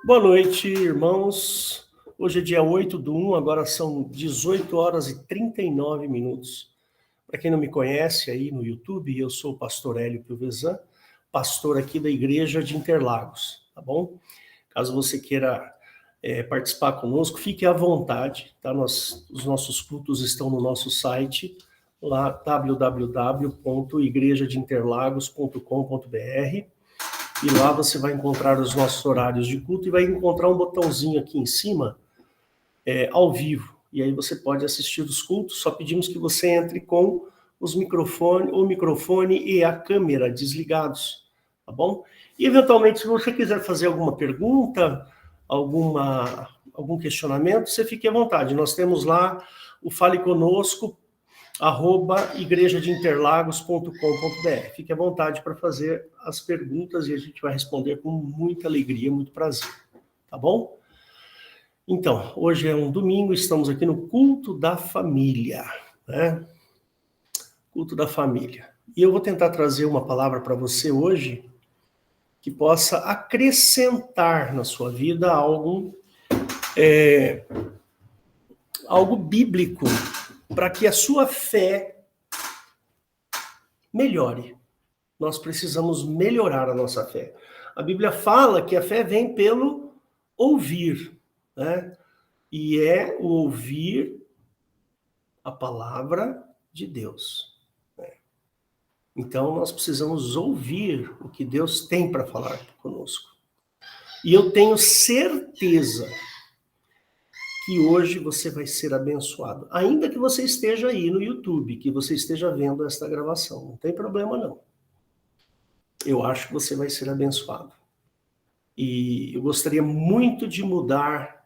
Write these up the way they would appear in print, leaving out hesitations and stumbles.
Boa noite, irmãos. Hoje é dia 8/1, agora são 18 horas e 39 minutos. Para quem não me conhece aí no YouTube, eu sou o pastor Hélio Piovesan, pastor aqui da Igreja de Interlagos, tá bom? Caso você queira participar conosco, fique à vontade, tá? Os nossos cultos estão no nosso site, lá www.igrejadeinterlagos.com.br. E lá você vai encontrar os nossos horários de culto e vai encontrar um botãozinho aqui em cima, ao vivo. E aí você pode assistir os cultos, só pedimos que você entre com o microfone e a câmera desligados, tá bom? E eventualmente, se você quiser fazer alguma pergunta, algum questionamento, você fique à vontade. Nós temos lá o Fale Conosco, @igrejadeinterlagos.com.br. Fique à vontade para fazer as perguntas e a gente vai responder com muita alegria, muito prazer, tá bom? Então, hoje é um domingo, estamos aqui no culto da família, né? Culto da família. E eu vou tentar trazer uma palavra para você hoje que possa acrescentar na sua vida algo bíblico para que a sua fé melhore. Nós precisamos melhorar a nossa fé. A Bíblia fala que a fé vem pelo ouvir, né? E é o ouvir a palavra de Deus, né? Então, nós precisamos ouvir o que Deus tem para falar conosco. E eu tenho certeza que hoje você vai ser abençoado. Ainda que você esteja aí no YouTube, que você esteja vendo esta gravação. Não tem problema, não. Eu acho que você vai ser abençoado. E eu gostaria muito de mudar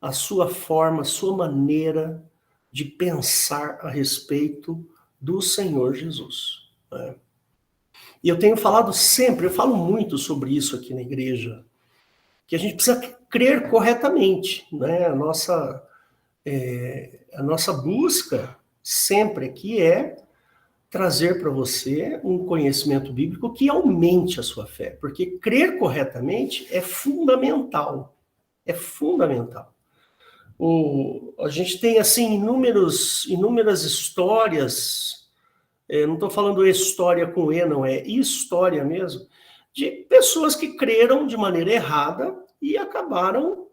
a sua forma, a sua maneira de pensar a respeito do Senhor Jesus, né? E eu tenho falado sempre, eu falo muito sobre isso aqui na igreja, que a gente precisa crer corretamente, né? A nossa busca sempre aqui é trazer para você um conhecimento bíblico que aumente a sua fé, porque crer corretamente é fundamental. É fundamental. A gente tem, assim, inúmeras histórias, não estou falando história com E, não, é história mesmo, de pessoas que creram de maneira errada e acabaram,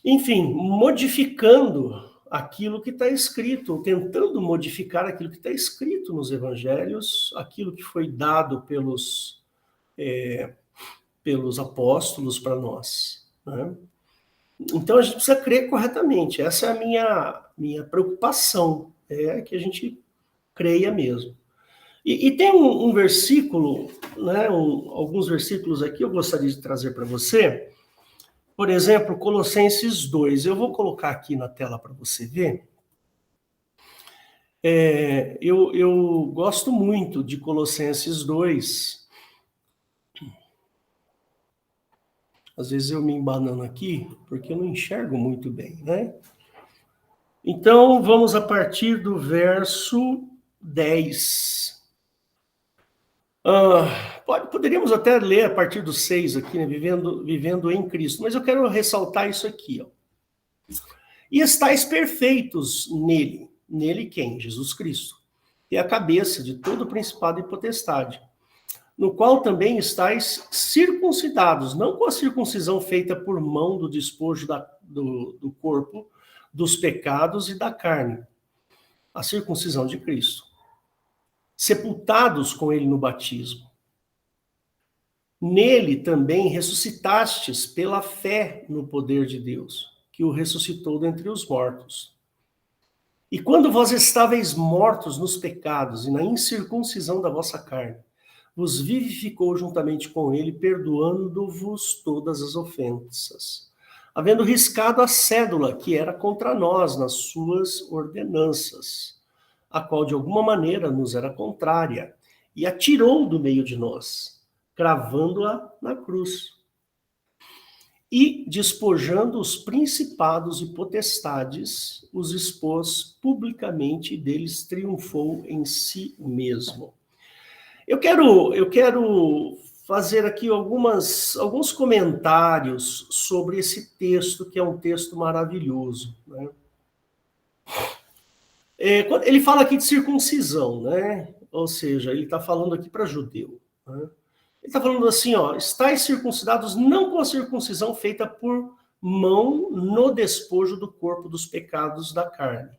enfim, modificando aquilo que está escrito, ou tentando modificar aquilo que está escrito nos evangelhos, aquilo que foi dado pelos apóstolos para nós, né? Então a gente precisa crer corretamente. Essa é a minha preocupação, que a gente creia mesmo. E tem um versículo, né, alguns versículos aqui eu gostaria de trazer para você. Por exemplo, Colossenses 2. Eu vou colocar aqui na tela para você ver. Eu gosto muito de Colossenses 2. Às vezes eu me embanando aqui, porque eu não enxergo muito bem, né? Então, vamos a partir do verso 10. Poderíamos até ler a partir do 6 aqui, né? Vivendo em Cristo. Mas eu quero ressaltar isso aqui, ó. E estáis perfeitos nele. Nele quem? Jesus Cristo. Que é a cabeça de todo principado e potestade. No qual também estáis circuncidados, não com a circuncisão feita por mão do despojo do corpo, dos pecados e da carne, a circuncisão de Cristo. Sepultados com ele no batismo. Nele também ressuscitastes pela fé no poder de Deus, que o ressuscitou dentre os mortos. E quando vós estáveis mortos nos pecados e na incircuncisão da vossa carne, vos vivificou juntamente com ele, perdoando-vos todas as ofensas, havendo riscado a cédula que era contra nós nas suas ordenanças, a qual de alguma maneira nos era contrária, e a tirou do meio de nós, cravando-a na cruz. E, despojando os principados e potestades, os expôs publicamente e deles triunfou em si mesmo. Eu quero fazer aqui alguns comentários sobre esse texto, que é um texto maravilhoso, né? Ele fala aqui de circuncisão, né? Ou seja, ele está falando aqui para judeu, né? Ele está falando assim, ó, estáis circuncidados não com a circuncisão feita por mão no despojo do corpo dos pecados da carne.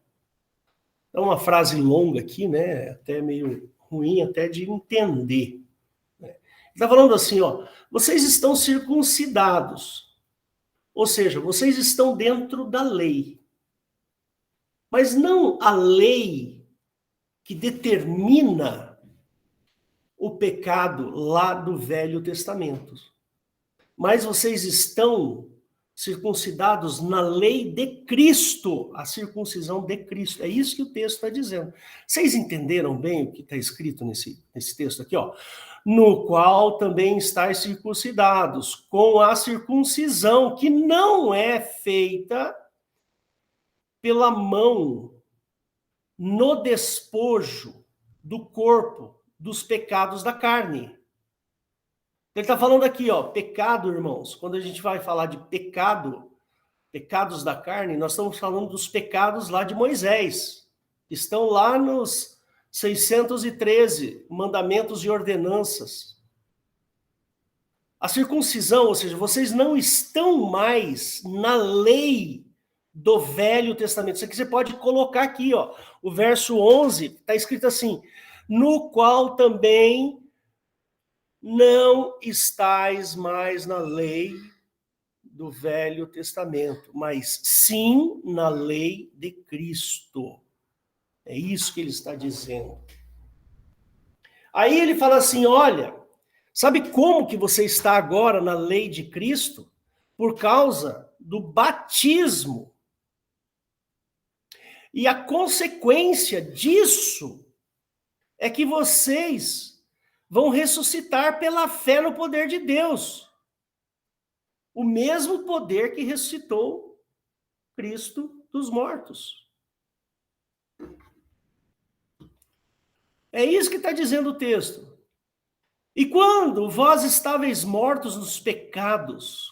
É uma frase longa aqui, né? Até meio ruim até de entender. Ele está falando assim, ó, vocês estão circuncidados, ou seja, vocês estão dentro da lei. Mas não a lei que determina o pecado lá do Velho Testamento. Mas vocês estão circuncidados na lei de Cristo, a circuncisão de Cristo. É isso que o texto está dizendo. Vocês entenderam bem o que está escrito nesse texto aqui, ó? No qual também estáis circuncidados, com a circuncisão que não é feita pela mão no despojo do corpo dos pecados da carne. Ele está falando aqui, ó, pecado, irmãos. Quando a gente vai falar de pecado, pecados da carne, nós estamos falando dos pecados lá de Moisés, que estão lá nos 613 mandamentos e ordenanças. A circuncisão, ou seja, vocês não estão mais na lei do Velho Testamento. Isso aqui você pode colocar aqui, ó. O verso 11 está escrito assim: no qual também não estáis mais na lei do Velho Testamento, mas sim na lei de Cristo. É isso que ele está dizendo. Aí ele fala assim, olha, sabe como que você está agora na lei de Cristo? Por causa do batismo. E a consequência disso é que vocês vão ressuscitar pela fé no poder de Deus. O mesmo poder que ressuscitou Cristo dos mortos. É isso que está dizendo o texto. E quando vós estáveis mortos nos pecados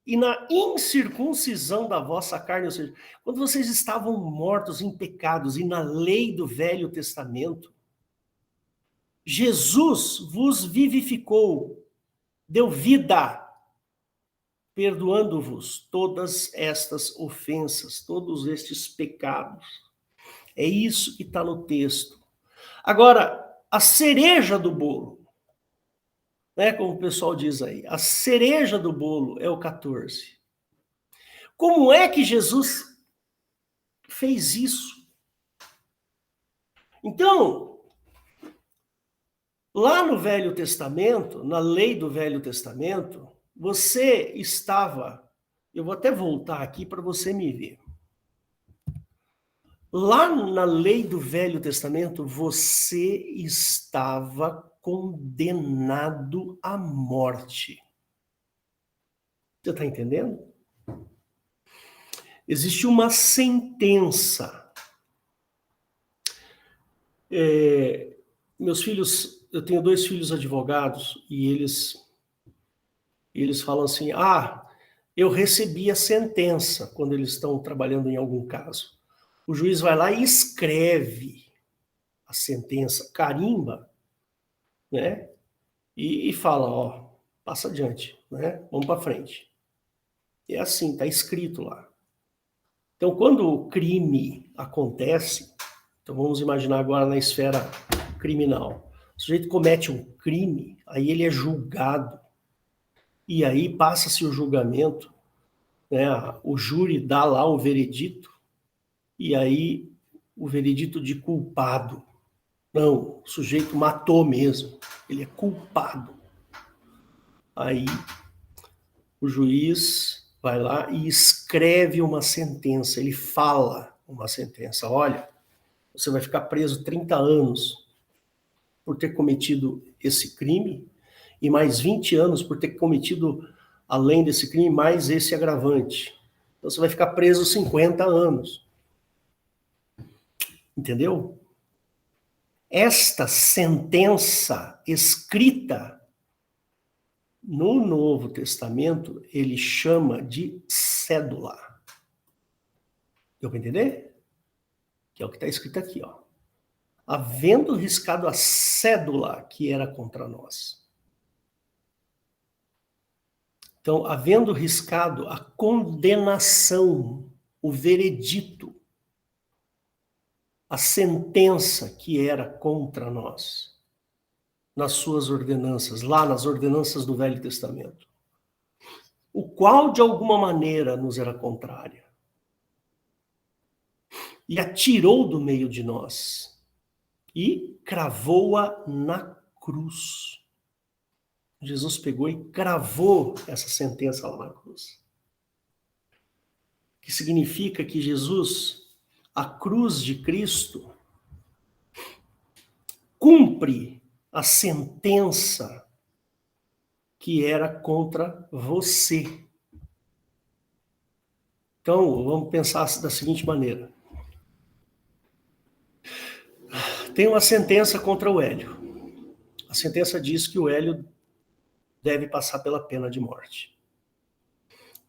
e na incircuncisão da vossa carne, ou seja, quando vocês estavam mortos em pecados e na lei do Velho Testamento, Jesus vos vivificou, deu vida, perdoando-vos todas estas ofensas, todos estes pecados. É isso que está no texto. Agora, a cereja do bolo, né, como o pessoal diz aí, a cereja do bolo é o 14. Como é que Jesus fez isso? Então, lá no Velho Testamento, na lei do Velho Testamento, você estava, eu vou até voltar aqui para você me ver. Lá na lei do Velho Testamento, você estava condenado à morte. Você está entendendo? Existe uma sentença. Meus filhos, eu tenho 2 filhos advogados e eles falam assim, eu recebi a sentença quando eles estão trabalhando em algum caso. O juiz vai lá e escreve a sentença, carimba, né? E fala, ó, passa adiante, né? Vamos para frente. É assim, está escrito lá. Então, quando o crime acontece, então vamos imaginar agora na esfera criminal. O sujeito comete um crime, aí ele é julgado, e aí passa-se o julgamento, né? O júri dá lá o veredito, e aí o veredito de culpado. Não, o sujeito matou mesmo, ele é culpado. Aí o juiz vai lá e escreve uma sentença, ele fala uma sentença. Olha, você vai ficar preso 30 anos por ter cometido esse crime e mais 20 anos por ter cometido, além desse crime, mais esse agravante. Então você vai ficar preso 50 anos. Entendeu? Esta sentença escrita No Novo Testamento, ele chama de cédula. Deu para entender? Que é o que está escrito aqui, ó. Havendo riscado a cédula que era contra nós. Então, havendo riscado a condenação, o veredito, a sentença que era contra nós, nas suas ordenanças, lá nas ordenanças do Velho Testamento, o qual de alguma maneira nos era contrária, e a tirou do meio de nós, e cravou-a na cruz. Jesus pegou e cravou essa sentença lá na cruz. Que significa que Jesus, a cruz de Cristo, cumpre a sentença que era contra você. Então, vamos pensar da seguinte maneira. Tem uma sentença contra o Hélio. A sentença diz que o Hélio deve passar pela pena de morte.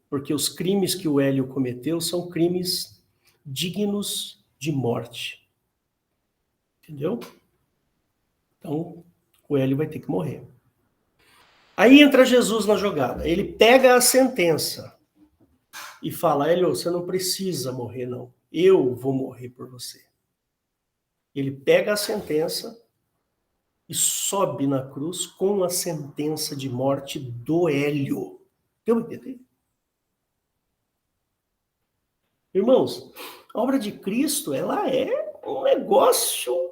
Porque os crimes que o Hélio cometeu são crimes dignos de morte. Entendeu? Então, o Hélio vai ter que morrer. Aí entra Jesus na jogada. Ele pega a sentença e fala, Hélio, você não precisa morrer, não. Eu vou morrer por você. Ele pega a sentença e sobe na cruz com a sentença de morte do Hélio. Deu para entender? Irmãos, a obra de Cristo, ela é um negócio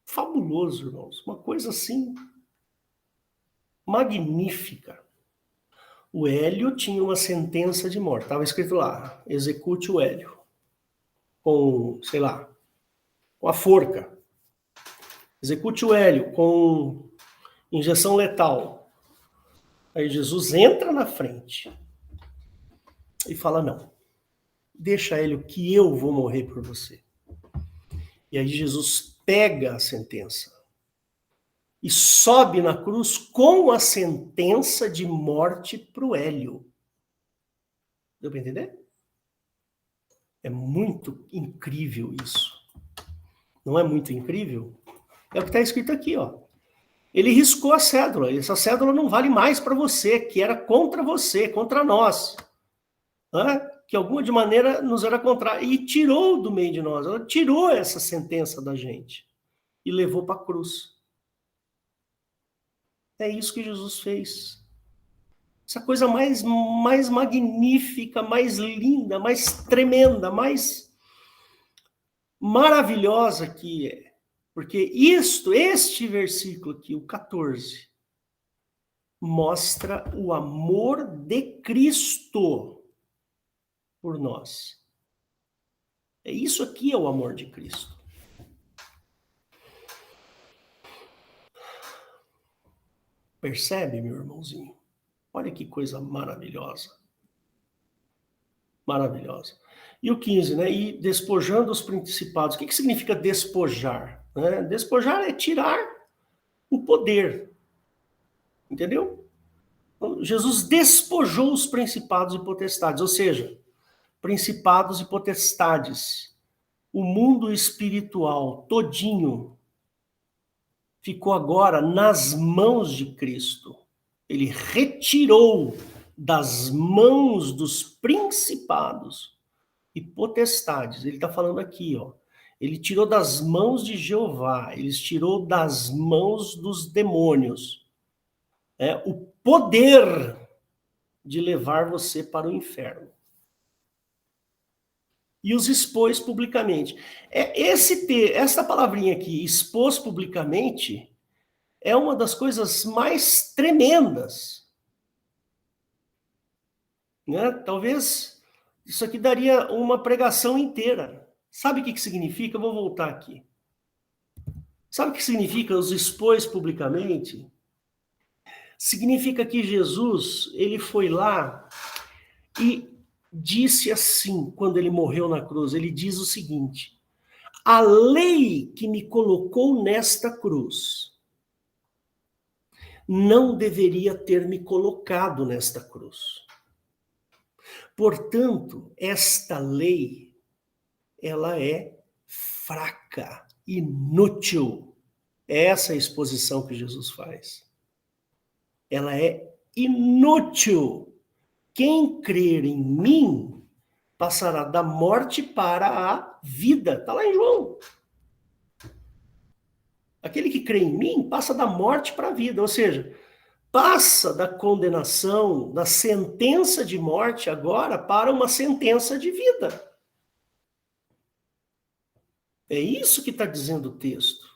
fabuloso, irmãos. Uma coisa assim, magnífica. O Hélio tinha uma sentença de morte. Estava escrito lá, execute o Hélio. Com, sei lá, com a forca. Execute o Hélio com injeção letal. Aí Jesus entra na frente e fala, não, deixa Hélio que eu vou morrer por você. E aí Jesus pega a sentença e sobe na cruz com a sentença de morte para o Hélio. Deu para entender? É muito incrível isso. Não é muito incrível? É o que está escrito aqui, ó. Ele riscou a cédula. Essa cédula não vale mais para você, que era contra você, contra nós. Né? Que alguma de maneira nos era contrária. E tirou do meio de nós. Ela tirou essa sentença da gente. E levou para a cruz. É isso que Jesus fez. Essa coisa mais magnífica, mais linda, mais tremenda, mais maravilhosa que é. Porque este versículo aqui, o 14, mostra o amor de Cristo por nós. É isso aqui é o amor de Cristo. Percebe, meu irmãozinho? Olha que coisa maravilhosa. Maravilhosa. E o 15, né? E despojando os principados. O que significa despojar? Né? Despojar é tirar o poder. Entendeu? Jesus despojou os principados e potestades, ou seja, principados e potestades. O mundo espiritual todinho ficou agora nas mãos de Cristo. Ele retirou das mãos dos principados e potestades. Ele está falando aqui, ó. Ele tirou das mãos de Jeová, ele tirou das mãos dos demônios. O poder de levar você para o inferno. E os expôs publicamente. Essa palavrinha aqui, expôs publicamente, é uma das coisas mais tremendas. Né? Talvez isso aqui daria uma pregação inteira. Sabe o que significa? Eu vou voltar aqui. Sabe o que significa os expôs publicamente? Significa que Jesus, ele foi lá e disse assim, quando ele morreu na cruz, ele diz o seguinte, a lei que me colocou nesta cruz não deveria ter me colocado nesta cruz. Portanto, esta lei, ela é fraca, inútil. Essa é a exposição que Jesus faz. Ela é inútil. Quem crer em mim passará da morte para a vida. Está lá em João. Aquele que crê em mim passa da morte para a vida. Ou seja, passa da condenação, da sentença de morte agora para uma sentença de vida. É isso que está dizendo o texto.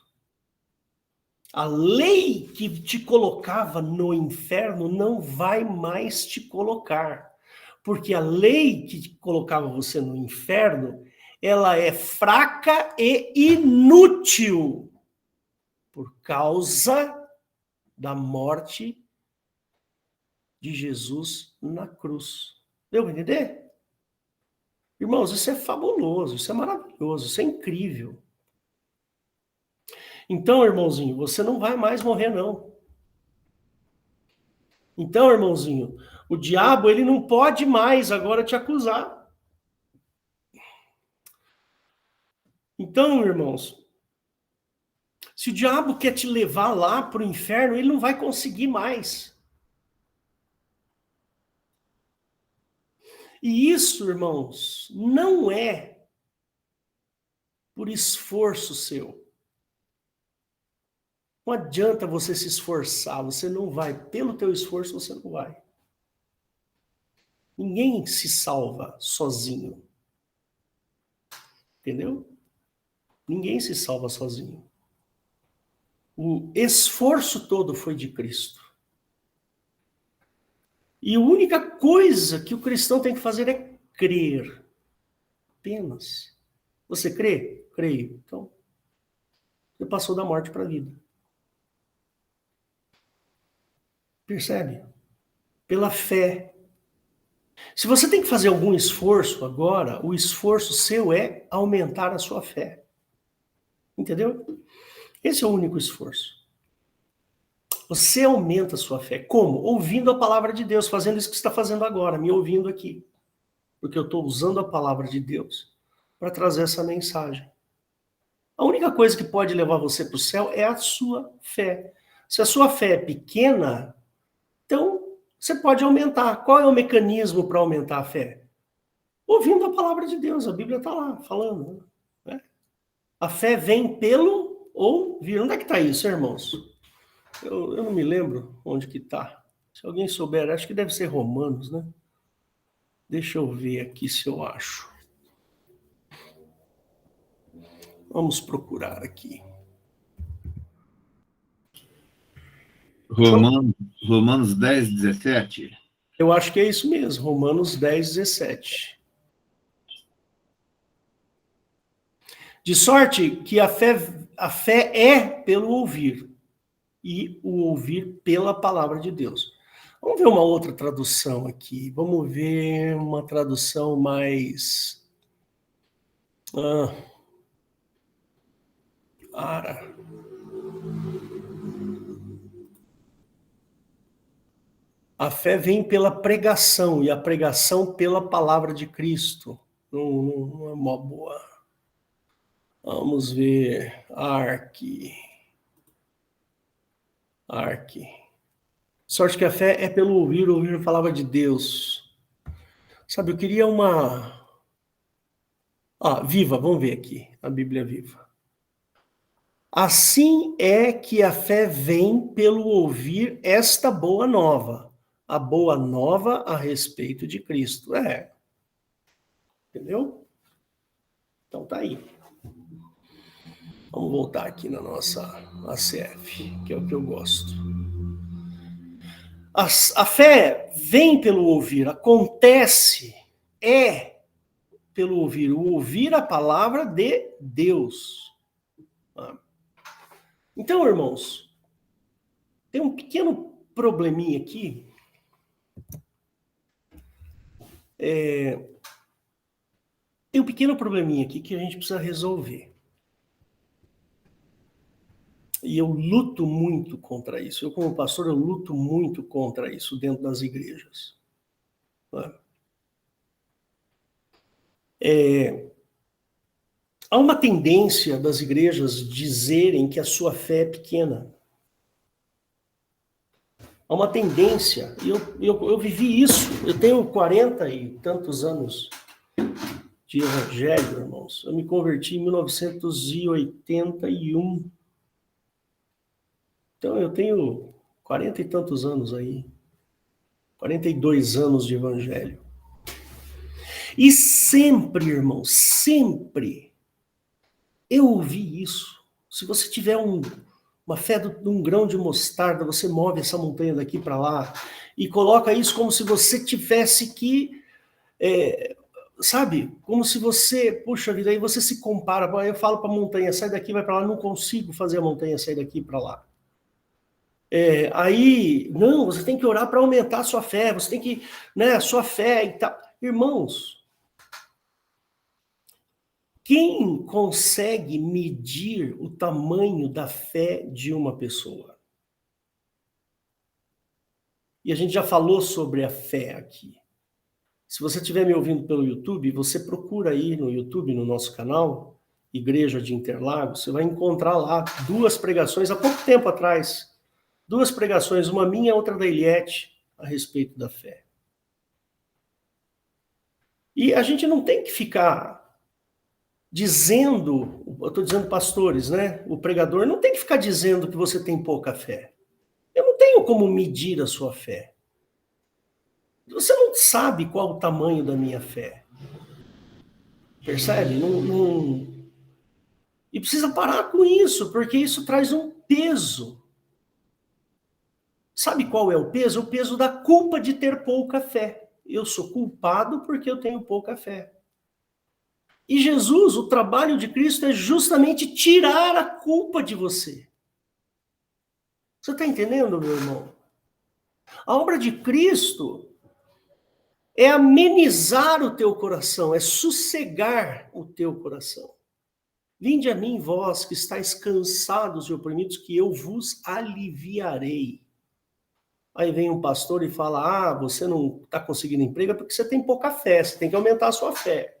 A lei que te colocava no inferno não vai mais te colocar. Porque a lei que colocava você no inferno, ela é fraca e inútil por causa da morte de Jesus na cruz. Deu para entender? Irmãos, isso é fabuloso, isso é maravilhoso, isso é incrível. Então, irmãozinho, você não vai mais morrer, não. Então, irmãozinho, o diabo, ele não pode mais agora te acusar. Então, irmãos, se o diabo quer te levar lá para o inferno, ele não vai conseguir mais. E isso, irmãos, não é por esforço seu. Não adianta você se esforçar, você não vai. Pelo teu esforço, você não vai. Ninguém se salva sozinho. Entendeu? Ninguém se salva sozinho. O esforço todo foi de Cristo. E a única coisa que o cristão tem que fazer é crer. Apenas. Você crê? Creio. Então, você passou da morte para a vida. Percebe? Pela fé. Se você tem que fazer algum esforço agora, o esforço seu é aumentar a sua fé. Entendeu? Esse é o único esforço. Você aumenta a sua fé. Como? Ouvindo a palavra de Deus, fazendo isso que você está fazendo agora, me ouvindo aqui. Porque eu estou usando a palavra de Deus para trazer essa mensagem. A única coisa que pode levar você para o céu é a sua fé. Se a sua fé é pequena, então você pode aumentar. Qual é o mecanismo para aumentar a fé? Ouvindo a palavra de Deus. A Bíblia está lá falando. Né? A fé vem pelo ouvir. Onde é que está isso, irmãos? Eu não me lembro onde que está. Se alguém souber, acho que deve ser Romanos, né? Deixa eu ver aqui se eu acho. Vamos procurar aqui. Romanos 10, 17. Eu acho que é isso mesmo, Romanos 10, 17. De sorte que a fé é pelo ouvir, e o ouvir pela palavra de Deus. Vamos ver uma outra tradução aqui. Vamos ver uma tradução mais... A fé vem pela pregação, e a pregação pela palavra de Cristo. Não é uma boa. Vamos ver. Arque. Sorte que a fé é pelo ouvir a palavra de Deus. Sabe, eu queria uma... Viva, vamos ver aqui, a Bíblia Viva. Assim é que a fé vem pelo ouvir esta boa nova. A boa nova a respeito de Cristo. Entendeu? Então tá aí. Vamos voltar aqui na nossa ACF, que é o que eu gosto. A fé vem pelo ouvir, acontece, é pelo ouvir. O ouvir a palavra de Deus. Então, irmãos, tem um pequeno probleminha aqui. Tem um pequeno probleminha aqui que a gente precisa resolver. E eu luto muito contra isso. Eu, como pastor, eu luto muito contra isso dentro das igrejas. Há uma tendência das igrejas dizerem que a sua fé é pequena. Há uma tendência, e eu vivi isso. Eu tenho 40 e tantos anos de evangelho, irmãos. Eu me converti em 1981. Então, eu tenho 40 e tantos anos aí. 42 anos de evangelho. E sempre, irmão, sempre eu ouvi isso. Se você tiver uma fé de um grão de mostarda, você move essa montanha daqui para lá e coloca isso como se você tivesse que, sabe, como se você, puxa vida, aí você se compara, eu falo para a montanha, sai daqui, vai para lá, não consigo fazer a montanha sair daqui para lá. Aí, não, você tem que orar para aumentar a sua fé, você tem que, né, a sua fé e tal. Irmãos, quem consegue medir o tamanho da fé de uma pessoa? E a gente já falou sobre a fé aqui. Se você estiver me ouvindo pelo YouTube, você procura aí no YouTube, no nosso canal, Igreja de Interlagos, você vai encontrar lá 2 pregações, há pouco tempo atrás, 2 pregações, uma minha e outra da Eliette, a respeito da fé. E a gente não tem que ficar dizendo, eu estou dizendo pastores, né? O pregador não tem que ficar dizendo que você tem pouca fé. Eu não tenho como medir a sua fé. Você não sabe qual o tamanho da minha fé. Percebe? E precisa parar com isso, porque isso traz um peso. Sabe qual é o peso? O peso da culpa de ter pouca fé. Eu sou culpado porque eu tenho pouca fé. E Jesus, o trabalho de Cristo é justamente tirar a culpa de você. Você está entendendo, meu irmão? A obra de Cristo é amenizar o teu coração, é sossegar o teu coração. Vinde a mim, vós que estáis cansados e oprimidos, que eu vos aliviarei. Aí vem um pastor e fala, você não está conseguindo emprego porque você tem pouca fé, você tem que aumentar a sua fé.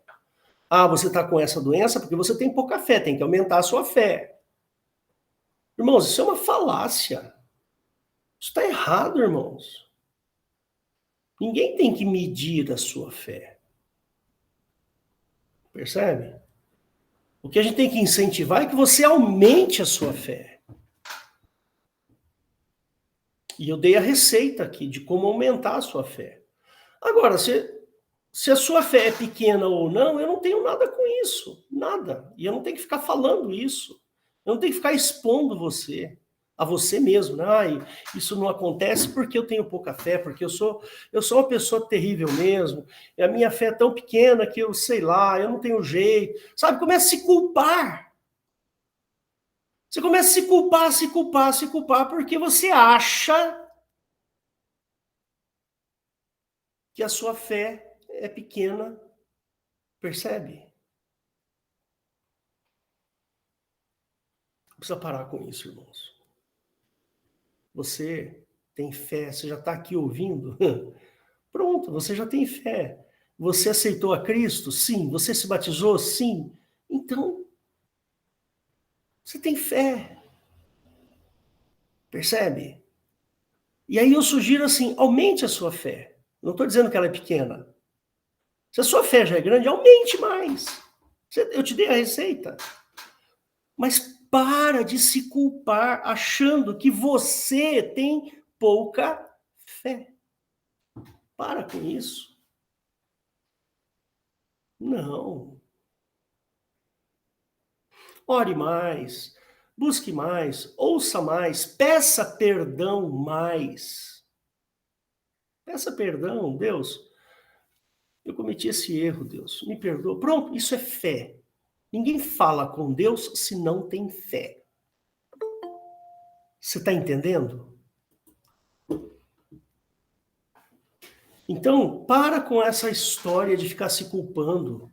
Você está com essa doença porque você tem pouca fé, tem que aumentar a sua fé. Irmãos, isso é uma falácia. Isso está errado, irmãos. Ninguém tem que medir a sua fé. Percebe? O que a gente tem que incentivar é que você aumente a sua fé. E eu dei a receita aqui de como aumentar a sua fé. Agora, se a sua fé é pequena ou não, eu não tenho nada com isso. Nada. E eu não tenho que ficar falando isso. Eu não tenho que ficar expondo você. A você mesmo, né? Isso não acontece porque eu tenho pouca fé, porque eu sou uma pessoa terrível mesmo, e a minha fé é tão pequena que eu sei lá, eu não tenho jeito. Sabe, começa a se culpar. Você começa a se culpar, porque você acha que a sua fé é pequena. Percebe? Precisa parar com isso, irmãos. Você tem fé, você já está aqui ouvindo? Pronto, você já tem fé. Você aceitou a Cristo? Sim. Você se batizou? Sim. Então, você tem fé. Percebe? E aí eu sugiro assim, aumente a sua fé. Não estou dizendo que ela é pequena. Se a sua fé já é grande, aumente mais. Eu te dei a receita. Mas para de se culpar achando que você tem pouca fé. Para com isso. Não. Ore mais, busque mais, ouça mais, peça perdão mais. Peça perdão, Deus. Eu cometi esse erro, Deus. Me perdoa. Pronto, isso é fé. Ninguém fala com Deus se não tem fé. Você está entendendo? Então, para com essa história de ficar se culpando.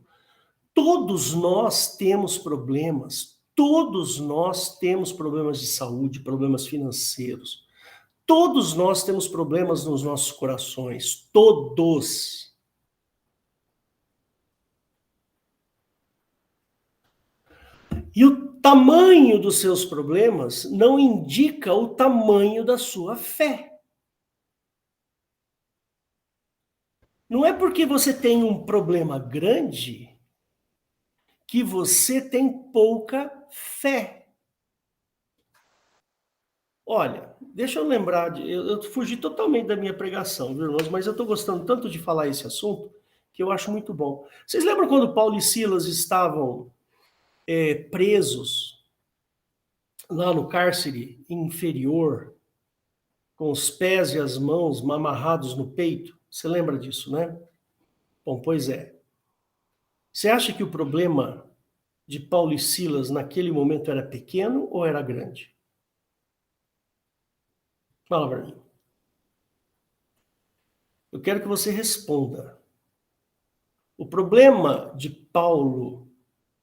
Todos nós temos problemas. Todos nós temos problemas de saúde, problemas financeiros. Todos nós temos problemas nos nossos corações. Todos. E o tamanho dos seus problemas não indica o tamanho da sua fé. Não é porque você tem um problema grande que você tem pouca fé. Olha, deixa eu lembrar, eu fugi totalmente da minha pregação, viu, irmãos? Mas eu estou gostando tanto de falar esse assunto que eu acho muito bom. Vocês lembram quando Paulo e Silas estavam presos lá no cárcere inferior, com os pés e as mãos amarrados no peito? Você lembra disso, né? Bom, pois é. Você acha que o problema de Paulo e Silas naquele momento era pequeno ou era grande? Fala para mim. Eu quero que você responda. O problema de Paulo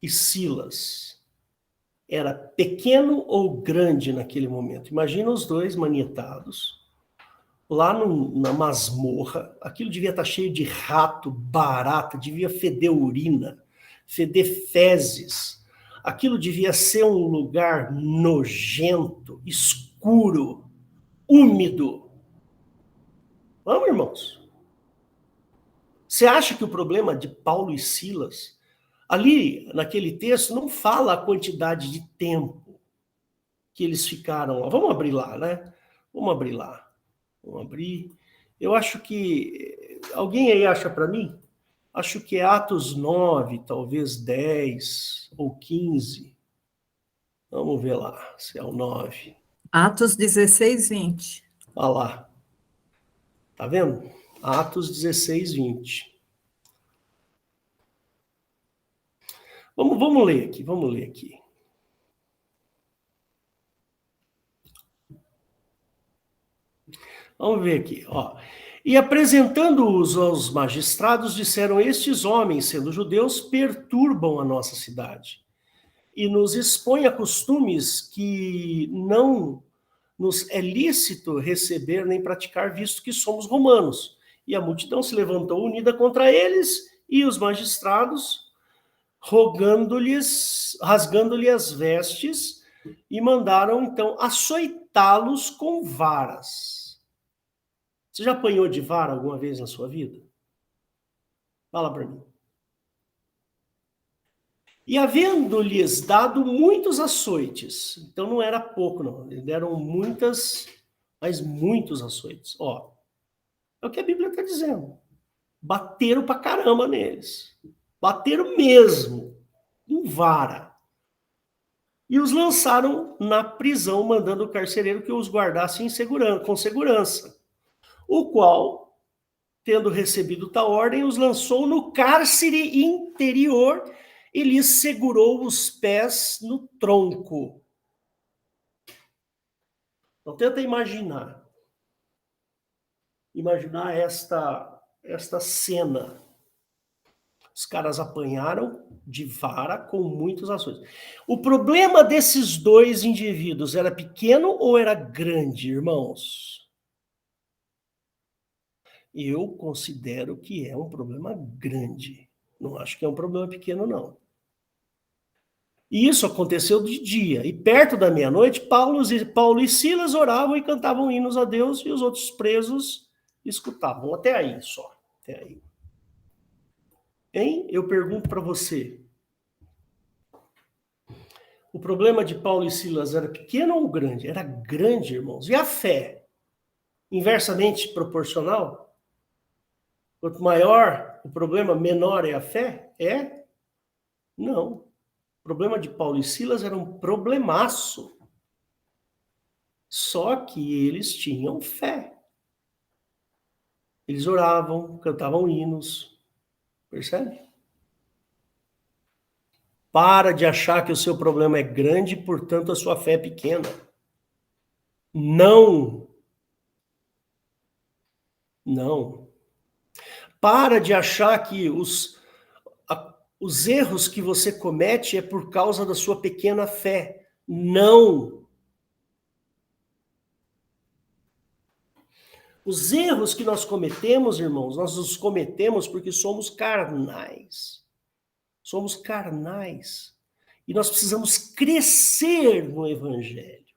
e Silas era pequeno ou grande naquele momento? Imagina os dois manietados, lá na masmorra. Aquilo devia estar cheio de rato, barata, devia feder urina, feder fezes. Aquilo devia ser um lugar nojento, escuro, úmido. Vamos, irmãos? Você acha que o problema de Paulo e Silas, ali naquele texto, não fala a quantidade de tempo que eles ficaram lá? Vamos abrir lá, né? Vamos abrir lá. Vamos abrir. Eu acho que... Alguém aí acha para mim? Acho que é Atos 9, talvez 10 ou 15. Vamos ver lá, se é o 9. Atos 16, 20. Olha lá. Tá vendo? Atos 16, 20. Vamos ler aqui, vamos ler aqui. Vamos ver aqui, ó. E apresentando-os aos magistrados, disseram: estes homens, sendo judeus, perturbam a nossa cidade e nos expõem a costumes que não nos é lícito receber nem praticar, visto que somos romanos. E a multidão se levantou unida contra eles, e os magistrados, rasgando-lhe as vestes, e mandaram, então, açoitá-los com varas. Você já apanhou de vara alguma vez na sua vida? Fala para mim. E havendo-lhes dado muitos açoites, então não era pouco, não, eles deram muitas, mas muitos açoites. Ó, é o que a Bíblia está dizendo. Bateram pra caramba neles. Bateram mesmo, em vara. E os lançaram na prisão, mandando o carcereiro que os guardasse com segurança. O qual, tendo recebido tal ordem, os lançou no cárcere interior e lhes segurou os pés no tronco. Então tenta imaginar. Imaginar esta cena. Os caras apanharam de vara com muitos açoites. O problema desses dois indivíduos era pequeno ou era grande, irmãos? Eu considero que é um problema grande. Não acho que é um problema pequeno, não. E isso aconteceu de dia. E perto da meia-noite, Paulo e Silas oravam e cantavam hinos a Deus, e os outros presos escutavam. Até aí só. Até aí. Hein? Eu pergunto para você. O problema de Paulo e Silas era pequeno ou grande? Era grande, irmãos. E a fé? Inversamente proporcional? Quanto maior o problema, menor é a fé? É? Não. O problema de Paulo e Silas era um problemaço. Só que eles tinham fé. Eles oravam, cantavam hinos. Percebe? Para de achar que o seu problema é grande, portanto a sua fé é pequena. Não. Não. Para de achar que Os erros que você comete é por causa da sua pequena fé. Não. Os erros que nós cometemos, irmãos, nós os cometemos porque somos carnais. Somos carnais. E nós precisamos crescer no Evangelho.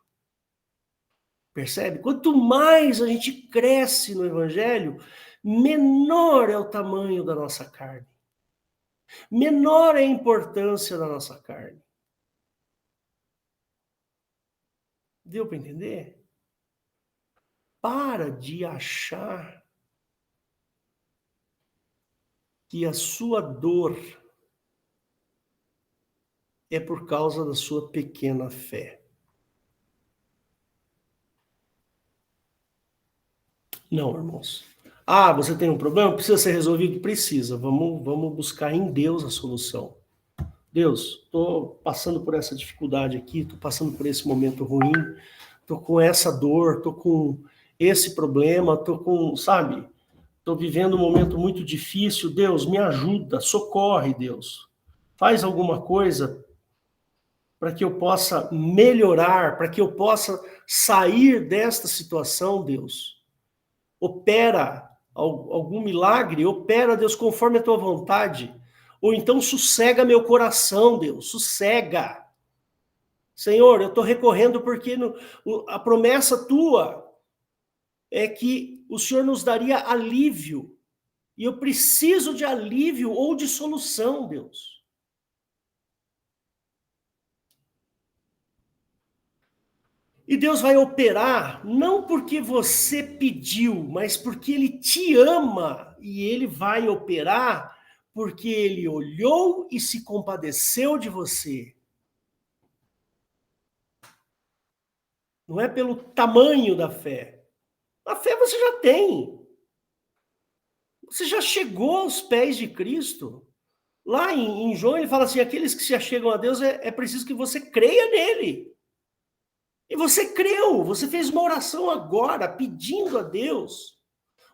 Percebe? Quanto mais a gente cresce no Evangelho, menor é o tamanho da nossa carne. Menor é a importância da nossa carne. Deu para entender? Para de achar que a sua dor é por causa da sua pequena fé. Não, irmãos. Ah, você tem um problema? Precisa ser resolvido? Precisa. Vamos buscar em Deus a solução. Deus, estou passando por essa dificuldade aqui, estou passando por esse momento ruim, estou com essa dor, estou com esse problema, estou com, sabe, estou vivendo um momento muito difícil. Deus, me ajuda, socorre, Deus. Faz alguma coisa para que eu possa melhorar, para que eu possa sair desta situação, Deus. Opera algum milagre, opera, Deus, conforme a tua vontade. Ou então sossega meu coração, Deus, sossega. Senhor, eu estou recorrendo porque a promessa tua é que o Senhor nos daria alívio. E eu preciso de alívio ou de solução, Deus. E Deus vai operar, não porque você pediu, mas porque Ele te ama. E Ele vai operar porque Ele olhou e se compadeceu de você. Não é pelo tamanho da fé. A fé você já tem. Você já chegou aos pés de Cristo. Lá em João ele fala assim, aqueles que se achegam a Deus é preciso que você creia nele. E você creu, você fez uma oração agora, pedindo a Deus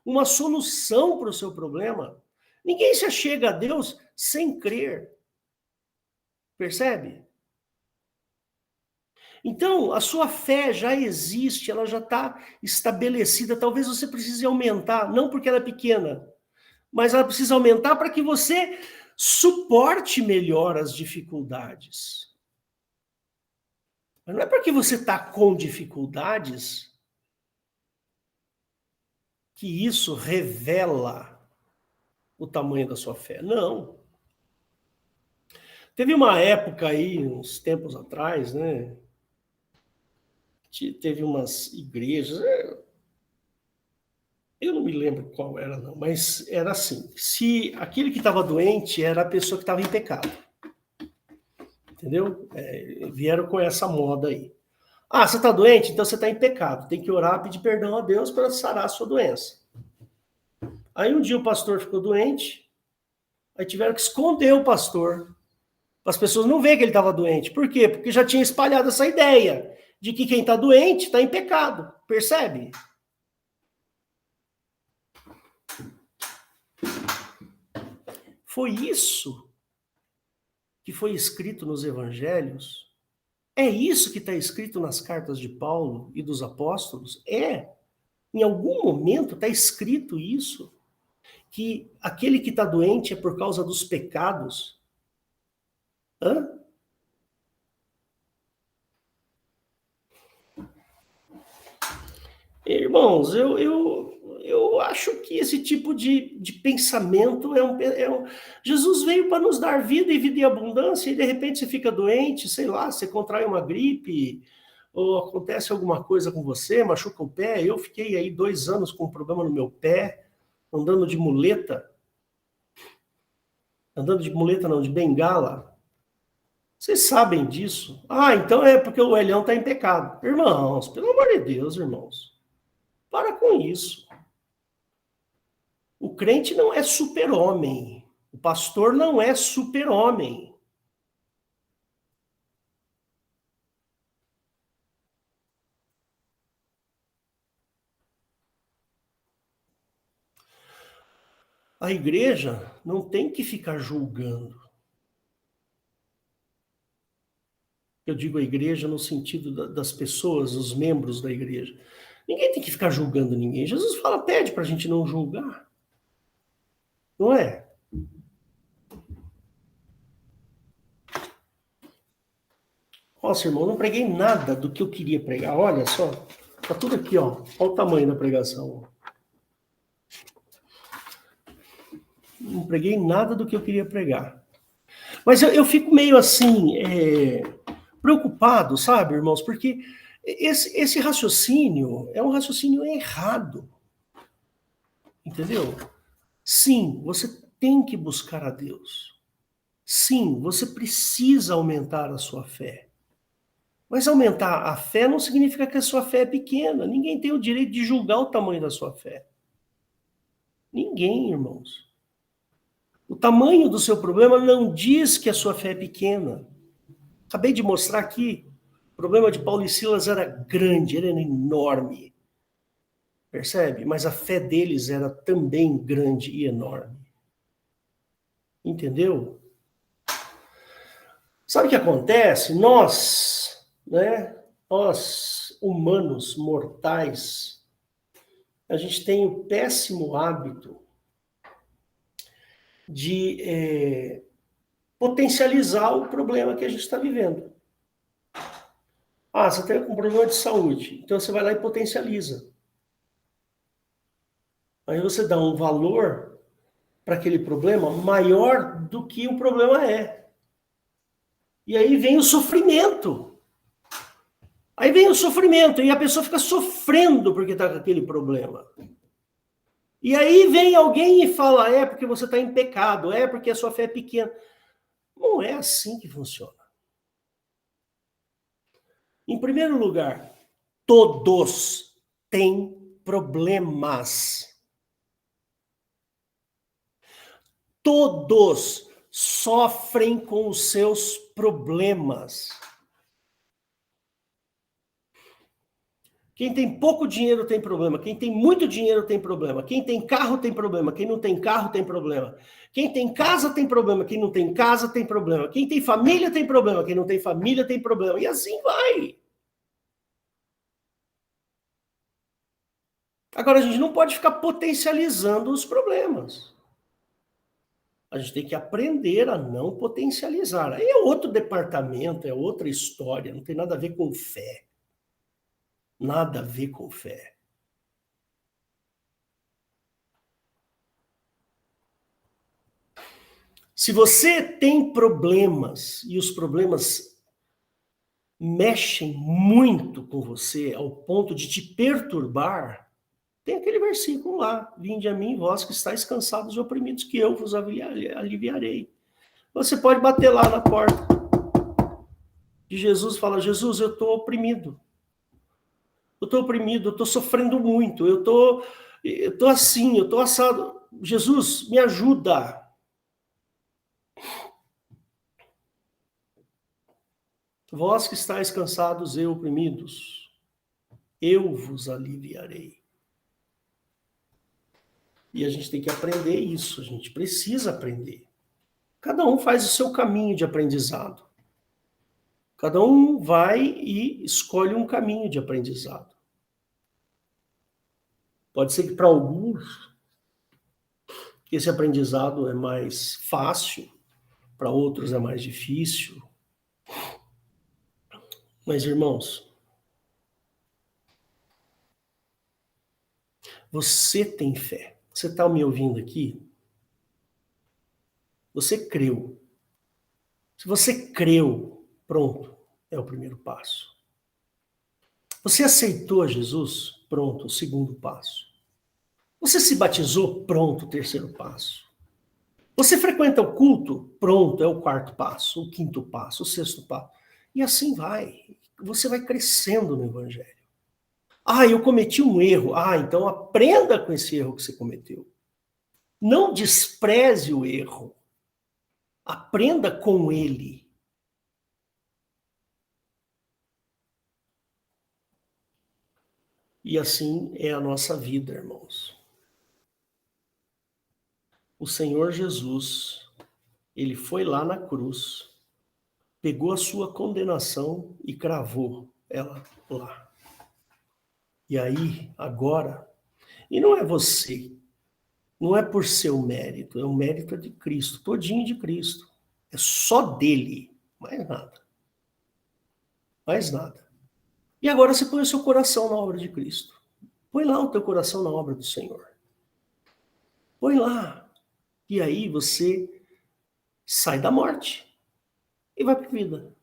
uma solução para o seu problema. Ninguém se achega a Deus sem crer. Percebe? Então, a sua fé já existe, ela já está estabelecida. Talvez você precise aumentar, não porque ela é pequena, mas ela precisa aumentar para que você suporte melhor as dificuldades. Mas não é porque você está com dificuldades que isso revela o tamanho da sua fé. Não. Teve uma época aí, uns tempos atrás, né? Teve umas igrejas, eu não me lembro qual era, não, mas era assim, se aquele que estava doente era a pessoa que estava em pecado. Entendeu? Vieram com essa moda aí. Ah, você está doente? Então você está em pecado. Tem que orar, pedir perdão a Deus para sarar a sua doença. Aí um dia o pastor ficou doente, aí tiveram que esconder o pastor, para as pessoas não verem que ele estava doente. Por quê? Porque já tinha espalhado essa ideia de que quem está doente está em pecado. Percebe? Foi isso que foi escrito nos evangelhos? É isso que está escrito nas cartas de Paulo e dos apóstolos? É. Em algum momento está escrito isso, que aquele que está doente é por causa dos pecados. Hã? Irmãos, eu acho que esse tipo de pensamento Jesus veio para nos dar vida e vida em abundância, e de repente você fica doente, sei lá, você contrai uma gripe, ou acontece alguma coisa com você, machuca o pé. Eu fiquei aí 2 anos com um problema no meu pé, andando de muleta. Andando de muleta não, de bengala. Vocês sabem disso. Ah, então é porque o Elião está em pecado. Irmãos, pelo amor de Deus, irmãos. Para com isso. O crente não é super-homem. O pastor não é super-homem. A igreja não tem que ficar julgando. Eu digo a igreja no sentido das pessoas, os membros da igreja. Ninguém tem que ficar julgando ninguém. Jesus fala, pede para a gente não julgar. Não é? Nossa, irmão, não preguei nada do que eu queria pregar. Olha só, tá tudo aqui, ó. Olha o tamanho da pregação. Não preguei nada do que eu queria pregar. Mas eu fico meio assim, preocupado, sabe, irmãos? Porque esse raciocínio é um raciocínio errado. Entendeu? Sim, você tem que buscar a Deus. Sim, você precisa aumentar a sua fé. Mas aumentar a fé não significa que a sua fé é pequena. Ninguém tem o direito de julgar o tamanho da sua fé. Ninguém, irmãos. O tamanho do seu problema não diz que a sua fé é pequena. Acabei de mostrar aqui, o problema de Paulo e Silas era grande, era enorme. Percebe? Mas a fé deles era também grande e enorme. Entendeu? Sabe o que acontece? Nós, humanos, mortais, a gente tem o péssimo hábito de potencializar o problema que a gente está vivendo. Ah, você tem um problema de saúde, então você vai lá e potencializa. Aí você dá um valor para aquele problema maior do que o problema é. E aí vem o sofrimento. E a pessoa fica sofrendo porque está com aquele problema. E aí vem alguém e fala, porque você está em pecado, porque a sua fé é pequena. Não é assim que funciona. Em primeiro lugar, todos têm problemas. Todos sofrem com os seus problemas. Quem tem pouco dinheiro tem problema. Quem tem muito dinheiro tem problema. Quem tem carro tem problema. Quem não tem carro tem problema. Quem tem casa tem problema. Quem não tem casa tem problema. Quem tem família tem problema. Quem não tem família tem problema. E assim vai. Agora, a gente não pode ficar potencializando os problemas. A gente tem que aprender a não potencializar. Aí é outro departamento, é outra história. Não tem nada a ver com fé. Nada a ver com fé. Se você tem problemas e os problemas mexem muito com você ao ponto de te perturbar, tem aquele versículo lá, vinde a mim, vós que estáis cansados e oprimidos, que eu vos aliviarei. Você pode bater lá na porta de Jesus e falar, Jesus, eu estou oprimido. Eu estou sofrendo muito, eu estou assim, eu estou assado. Jesus, me ajuda. Vós que estáis cansados e oprimidos, eu vos aliviarei. E a gente tem que aprender isso, a gente precisa aprender. Cada um faz o seu caminho de aprendizado. Cada um vai e escolhe um caminho de aprendizado. Pode ser que para alguns esse aprendizado é mais fácil, para outros é mais difícil. Mas, irmãos, você tem fé. Você está me ouvindo aqui? Você creu. Se você creu, pronto, é o primeiro passo. Você aceitou Jesus? Pronto, o segundo passo. Você se batizou? Pronto, o terceiro passo. Você frequenta o culto? Pronto, é o quarto passo, o quinto passo, o sexto passo. E assim vai. Você vai crescendo no evangelho. Ah, eu cometi um erro. Ah, então aprenda com esse erro que você cometeu. Não despreze o erro. Aprenda com ele. E assim é a nossa vida, irmãos. O Senhor Jesus, ele foi lá na cruz pegou a sua condenação e cravou ela lá. E aí, agora, e não é você, não é por seu mérito, é o mérito de Cristo, todinho de Cristo. É só dele, mais nada. Mais nada. E agora você põe o seu coração na obra de Cristo. Põe lá o teu coração na obra do Senhor. Põe lá. E aí você sai da morte e vai para a vida.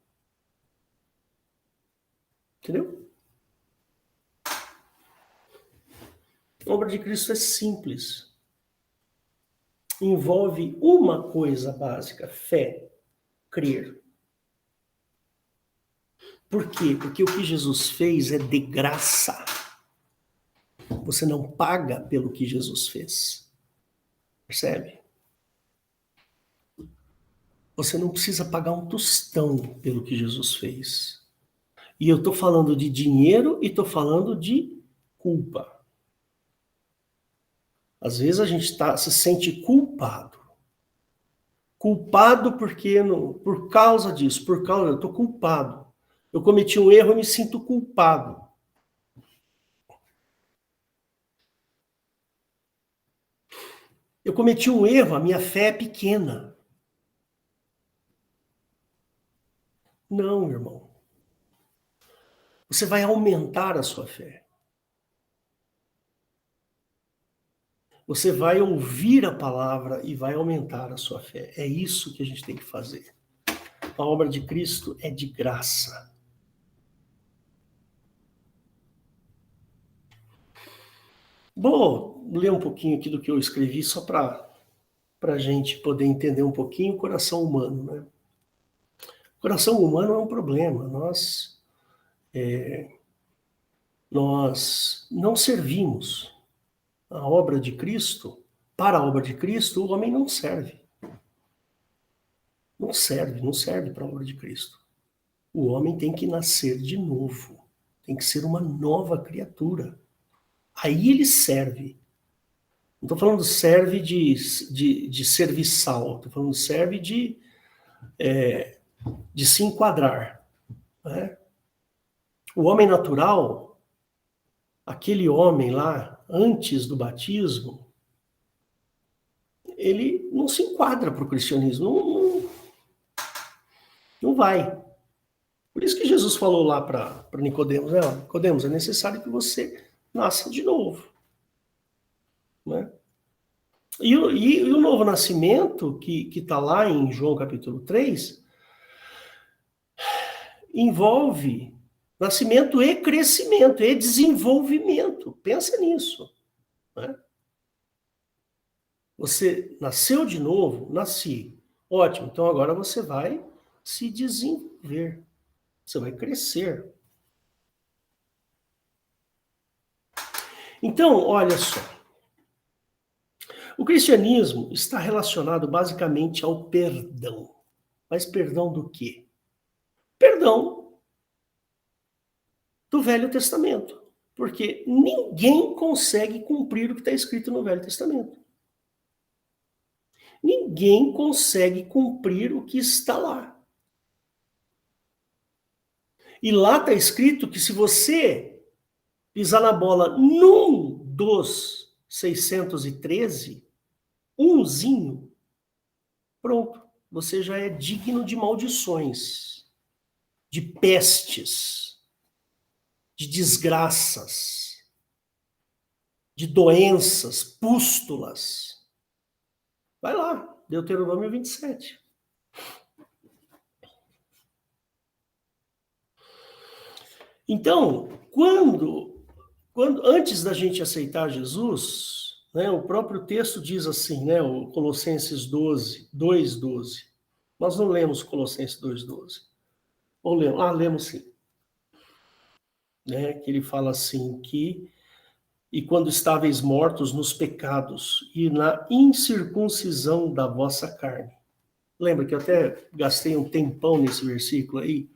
Entendeu? A obra de Cristo é simples. Envolve uma coisa básica: fé, crer. Por quê? Porque o que Jesus fez é de graça. Você não paga pelo que Jesus fez. Percebe? Você não precisa pagar um tostão pelo que Jesus fez. E eu estou falando de dinheiro e estou falando de culpa. Às vezes a gente se sente culpado. Culpado porque por causa disso, eu estou culpado. Eu cometi um erro e me sinto culpado. Eu cometi um erro, a minha fé é pequena. Não, irmão. Você vai aumentar a sua fé. Você vai ouvir a palavra e vai aumentar a sua fé. É isso que a gente tem que fazer. A obra de Cristo é de graça. Vou ler um pouquinho aqui do que eu escrevi, só para a gente poder entender um pouquinho o coração humano, né? O coração humano é um problema. Nós não servimos a obra de Cristo. Para a obra de Cristo, o homem não serve. Não serve para a obra de Cristo. O homem tem que nascer de novo. Tem que ser uma nova criatura. Aí ele serve. Não estou falando serve de serviçal. Estou falando serve de se enquadrar. Né? O homem natural, aquele homem lá, antes do batismo, ele não se enquadra para o cristianismo. Não vai. Por isso que Jesus falou lá para Nicodemos, né? Nicodemos, é necessário que você nasça de novo. Né? E o novo nascimento, que está lá em João capítulo 3, envolve nascimento e crescimento, e desenvolvimento. Pensa nisso. Né? Você nasceu de novo? Nasci. Ótimo, então agora você vai se desenvolver. Você vai crescer. Então, olha só. O cristianismo está relacionado basicamente ao perdão. Mas perdão do quê? Perdão do Velho Testamento. Porque ninguém consegue cumprir o que está escrito no Velho Testamento. Ninguém consegue cumprir o que está lá. E lá está escrito que se você pisar na bola num dos 613, umzinho, pronto, você já é digno de maldições, de pestes, de desgraças, de doenças, pústulas. Vai lá, Deuteronômio 27. Então, antes da gente aceitar Jesus, né, o próprio texto diz assim, né, o Colossenses 2:12. Nós não lemos Colossenses 2:12. Ou lemos? Lemos sim. Né, que ele fala assim que e quando estáveis mortos nos pecados e na incircuncisão da vossa carne. Lembra que eu até gastei um tempão nesse versículo aí?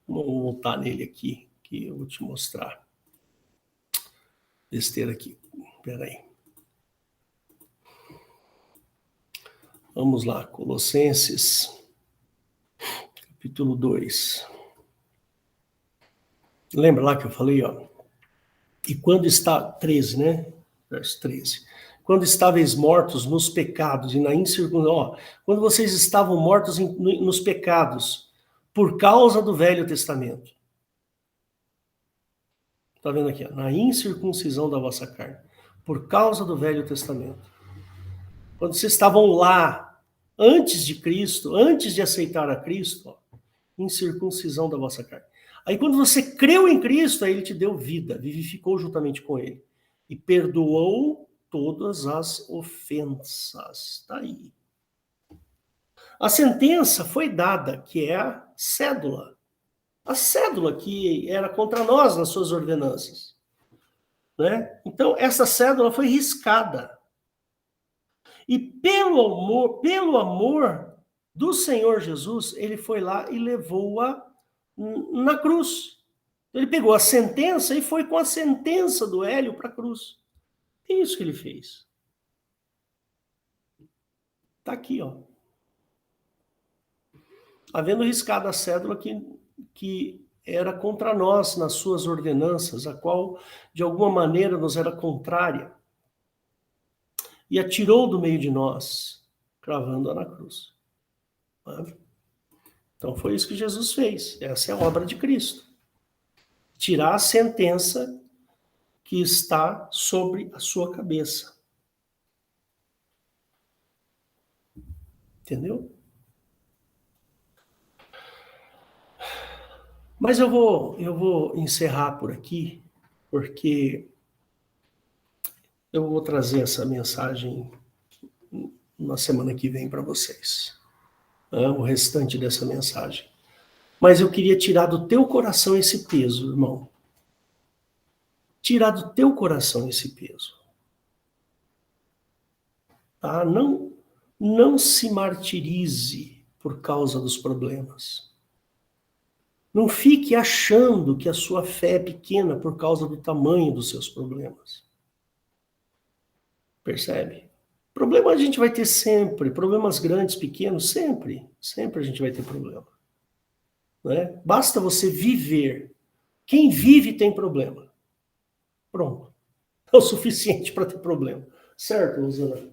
Vamos voltar nele aqui, que eu vou te mostrar. Besteira aqui. Espera aí. Vamos lá, Colossenses, capítulo 2. Lembra lá que eu falei, ó? E quando está, 13, né? Verso 13. Quando estáveis mortos nos pecados e na incircuncisão, quando vocês estavam mortos nos pecados, por causa do Velho Testamento. Está vendo aqui, ó? Na incircuncisão da vossa carne, por causa do Velho Testamento. Quando vocês estavam lá, antes de Cristo, antes de aceitar a Cristo, ó, incircuncisão da vossa carne. Aí quando você creu em Cristo, aí ele te deu vida, vivificou juntamente com ele. E perdoou todas as ofensas. Está aí. A sentença foi dada, que é a cédula. A cédula que era contra nós nas suas ordenanças. Né? Então, essa cédula foi riscada. E pelo amor do Senhor Jesus, ele foi lá e levou-a na cruz. Ele pegou a sentença e foi com a sentença do Hélio para a cruz. É isso que ele fez. Está aqui, ó. Havendo riscado a cédula que era contra nós nas suas ordenanças, a qual de alguma maneira nos era contrária, e a tirou do meio de nós, cravando-a na cruz. Então foi isso que Jesus fez. Essa é a obra de Cristo. Tirar a sentença que está sobre a sua cabeça. Entendeu? Mas eu vou encerrar por aqui, porque eu vou trazer essa mensagem na semana que vem para vocês. O restante dessa mensagem. Mas eu queria tirar do teu coração esse peso, irmão. Tirar do teu coração esse peso. Tá? Não se martirize por causa dos problemas. Não fique achando que a sua fé é pequena por causa do tamanho dos seus problemas. Percebe? Problema a gente vai ter sempre. Problemas grandes, pequenos, sempre. Sempre a gente vai ter problema. Né? Basta você viver. Quem vive tem problema. Pronto. É o suficiente para ter problema. Certo, Luzana?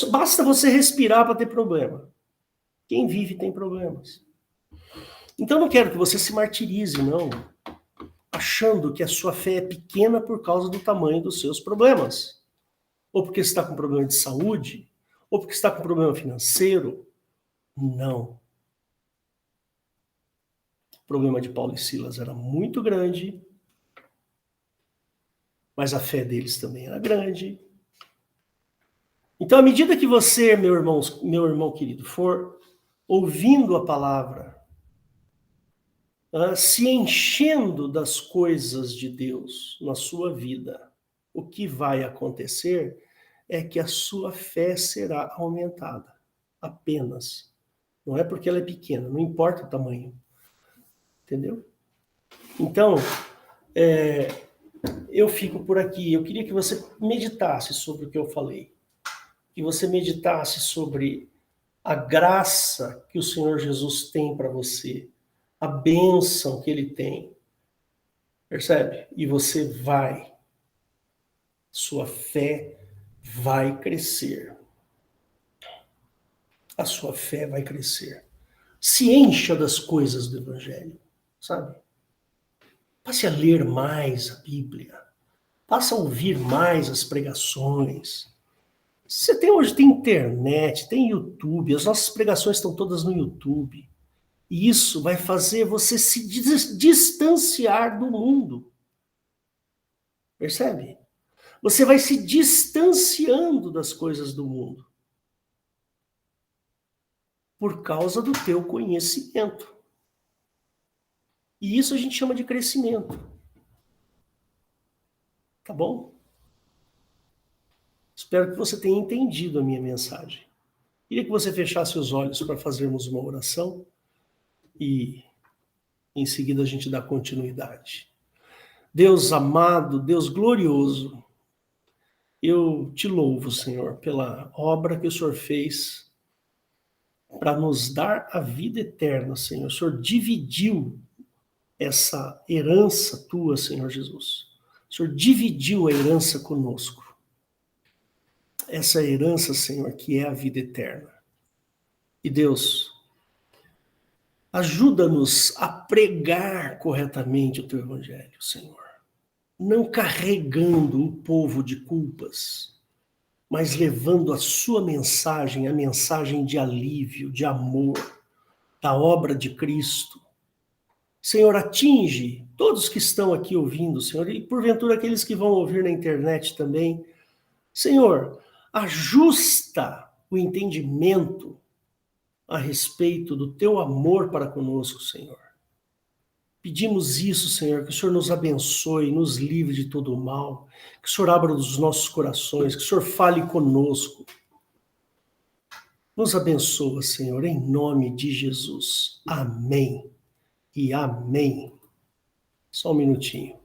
Basta você respirar para ter problema. Quem vive tem problemas. Então não quero que você se martirize, não, achando que a sua fé é pequena por causa do tamanho dos seus problemas. Ou porque você está com problema de saúde, ou porque você está com problema financeiro. Não. O problema de Paulo e Silas era muito grande, mas a fé deles também era grande. Então, à medida que você, meu irmão querido, for ouvindo a palavra, se enchendo das coisas de Deus na sua vida, o que vai acontecer é que a sua fé será aumentada. Apenas. Não é porque ela é pequena, não importa o tamanho. Entendeu? Então, eu fico por aqui. Eu queria que você meditasse sobre o que eu falei. Que você meditasse sobre a graça que o Senhor Jesus tem para você. A bênção que ele tem. Percebe? E você vai. Sua fé vai crescer. A sua fé vai crescer. Se encha das coisas do Evangelho, sabe? Passe a ler mais a Bíblia. Passe a ouvir mais as pregações. Hoje tem internet, tem YouTube, as nossas pregações estão todas no YouTube. E isso vai fazer você se distanciar do mundo. Percebe? Você vai se distanciando das coisas do mundo. Por causa do teu conhecimento. E isso a gente chama de crescimento. Tá bom? Espero que você tenha entendido a minha mensagem. Queria que você fechasse os olhos para fazermos uma oração e em seguida a gente dá continuidade. Deus amado, Deus glorioso, eu te louvo, Senhor, pela obra que o Senhor fez para nos dar a vida eterna, Senhor. O Senhor dividiu essa herança tua, Senhor Jesus. O Senhor dividiu a herança conosco. Essa herança, Senhor, que é a vida eterna. E Deus, ajuda-nos a pregar corretamente o teu evangelho, Senhor. Não carregando o povo de culpas, mas levando a sua mensagem, a mensagem de alívio, de amor, da obra de Cristo. Senhor, atinge todos que estão aqui ouvindo, Senhor, e porventura aqueles que vão ouvir na internet também. Senhor, ajusta o entendimento a respeito do teu amor para conosco, Senhor. Pedimos isso, Senhor, que o Senhor nos abençoe, nos livre de todo o mal, que o Senhor abra os nossos corações, que o Senhor fale conosco. Nos abençoa, Senhor, em nome de Jesus. Amém e amém. Só um minutinho.